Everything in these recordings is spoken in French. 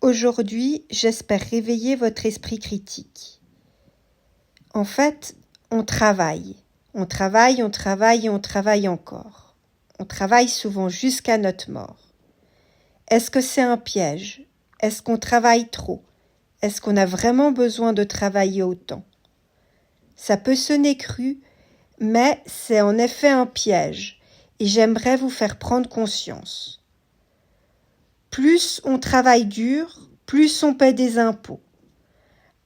Aujourd'hui, j'espère réveiller votre esprit critique. En fait, on travaille. On travaille, on travaille et on travaille encore. On travaille souvent jusqu'à notre mort. Est-ce que c'est un piège? Est-ce qu'on travaille trop? Est-ce qu'on a vraiment besoin de travailler autant? Ça peut sonner cru, mais c'est en effet un piège, et j'aimerais vous faire prendre conscience. Plus on travaille dur, plus on paie des impôts,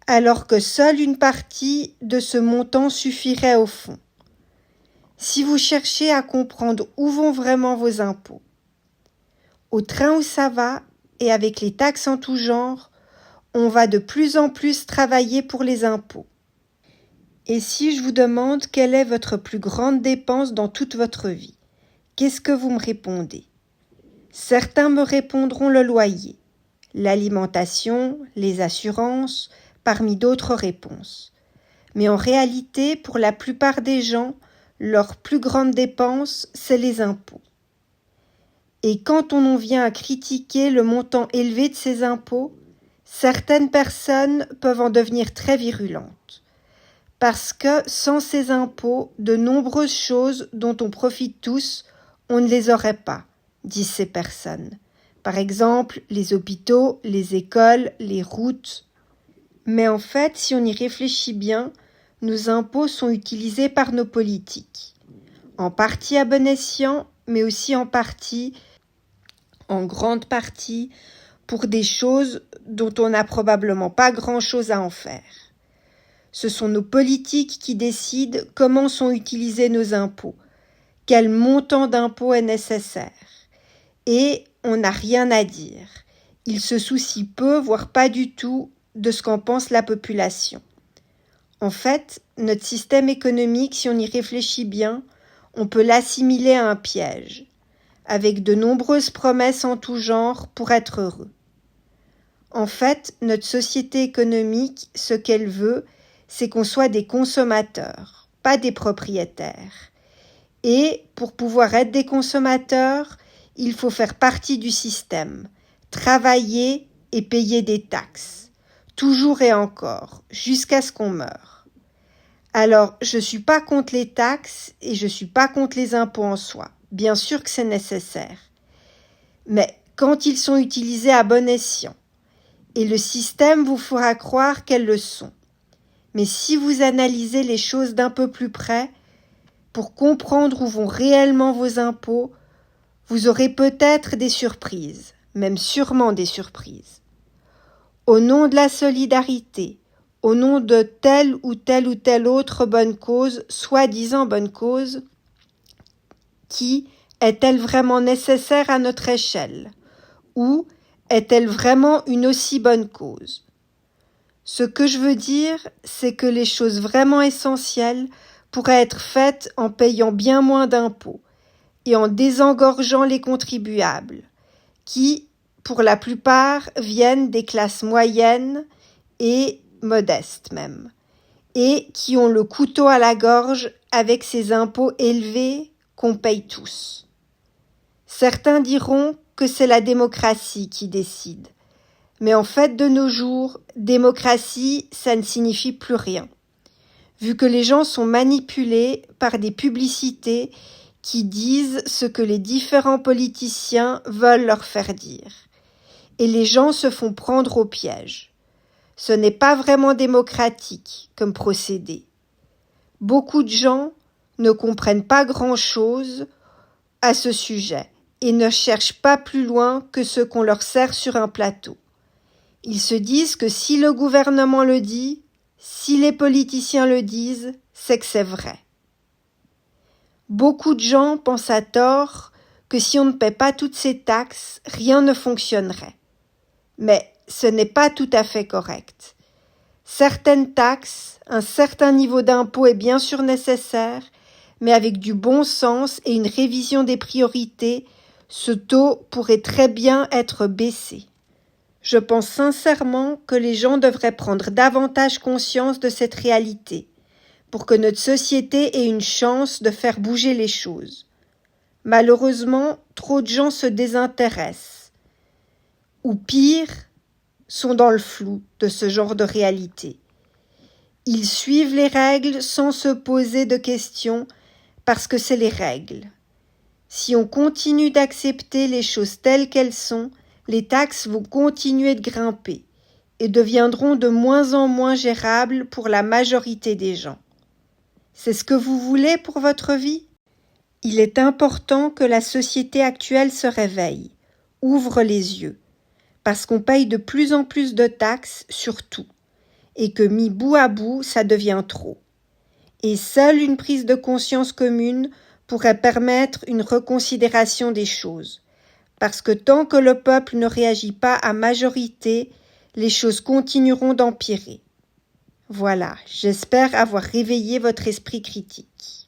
alors que seule une partie de ce montant suffirait au fond. Si vous cherchez à comprendre où vont vraiment vos impôts, au train où ça va, et avec les taxes en tout genre, on va de plus en plus travailler pour les impôts. Et si je vous demande quelle est votre plus grande dépense dans toute votre vie, qu'est-ce que vous me répondez? Certains me répondront le loyer, l'alimentation, les assurances, parmi d'autres réponses. Mais en réalité, pour la plupart des gens, leur plus grande dépense, c'est les impôts. Et quand on en vient à critiquer le montant élevé de ces impôts, certaines personnes peuvent en devenir très virulentes. Parce que sans ces impôts, de nombreuses choses dont on profite tous, on ne les aurait pas, disent ces personnes. Par exemple, les hôpitaux, les écoles, les routes. Mais en fait, si on y réfléchit bien, nos impôts sont utilisés par nos politiques. En partie à bon escient, mais aussi en grande partie, pour des choses dont on n'a probablement pas grand-chose à en faire. Ce sont nos politiques qui décident comment sont utilisés nos impôts, quel montant d'impôt est nécessaire. Et on n'a rien à dire. Ils se soucient peu, voire pas du tout, de ce qu'en pense la population. En fait, notre système économique, si on y réfléchit bien, on peut l'assimiler à un piège, avec de nombreuses promesses en tout genre pour être heureux. En fait, notre société économique, ce qu'elle veut, c'est qu'on soit des consommateurs, pas des propriétaires. Et pour pouvoir être des consommateurs, il faut faire partie du système, travailler et payer des taxes, toujours et encore, jusqu'à ce qu'on meure. Alors, je ne suis pas contre les taxes et je ne suis pas contre les impôts en soi. Bien sûr que c'est nécessaire. Mais quand ils sont utilisés à bon escient, et le système vous fera croire qu'elles le sont. Mais si vous analysez les choses d'un peu plus près, pour comprendre où vont réellement vos impôts, vous aurez peut-être des surprises, même sûrement des surprises. Au nom de la solidarité, au nom de telle ou telle autre bonne cause, soi-disant bonne cause, qui est-elle vraiment nécessaire à notre échelle? Ou est-elle vraiment une aussi bonne cause? Ce que je veux dire, c'est que les choses vraiment essentielles pourraient être faites en payant bien moins d'impôts et en désengorgeant les contribuables, qui, pour la plupart, viennent des classes moyennes et modestes même, et qui ont le couteau à la gorge avec ces impôts élevés qu'on paye tous. Certains diront que c'est la démocratie qui décide. Mais en fait, de nos jours, démocratie, ça ne signifie plus rien. Vu que les gens sont manipulés par des publicités qui disent ce que les différents politiciens veulent leur faire dire. Et les gens se font prendre au piège. Ce n'est pas vraiment démocratique comme procédé. Beaucoup de gens ne comprennent pas grand-chose à ce sujet et ne cherchent pas plus loin que ce qu'on leur sert sur un plateau. Ils se disent que si le gouvernement le dit, si les politiciens le disent, c'est que c'est vrai. Beaucoup de gens pensent à tort que si on ne paie pas toutes ces taxes, rien ne fonctionnerait. Mais ce n'est pas tout à fait correct. Certaines taxes, un certain niveau d'impôt est bien sûr nécessaire, mais avec du bon sens et une révision des priorités, ce taux pourrait très bien être baissé. Je pense sincèrement que les gens devraient prendre davantage conscience de cette réalité pour que notre société ait une chance de faire bouger les choses. Malheureusement, trop de gens se désintéressent. Ou pire, sont dans le flou de ce genre de réalité. Ils suivent les règles sans se poser de questions parce que c'est les règles. Si on continue d'accepter les choses telles qu'elles sont, les taxes vont continuer de grimper et deviendront de moins en moins gérables pour la majorité des gens. C'est ce que vous voulez pour votre vie ? Il est important que la société actuelle se réveille, ouvre les yeux, parce qu'on paye de plus en plus de taxes sur tout, et que mis bout à bout, ça devient trop. Et seule une prise de conscience commune pourrait permettre une reconsidération des choses, parce que tant que le peuple ne réagit pas à majorité, les choses continueront d'empirer. Voilà, j'espère avoir réveillé votre esprit critique.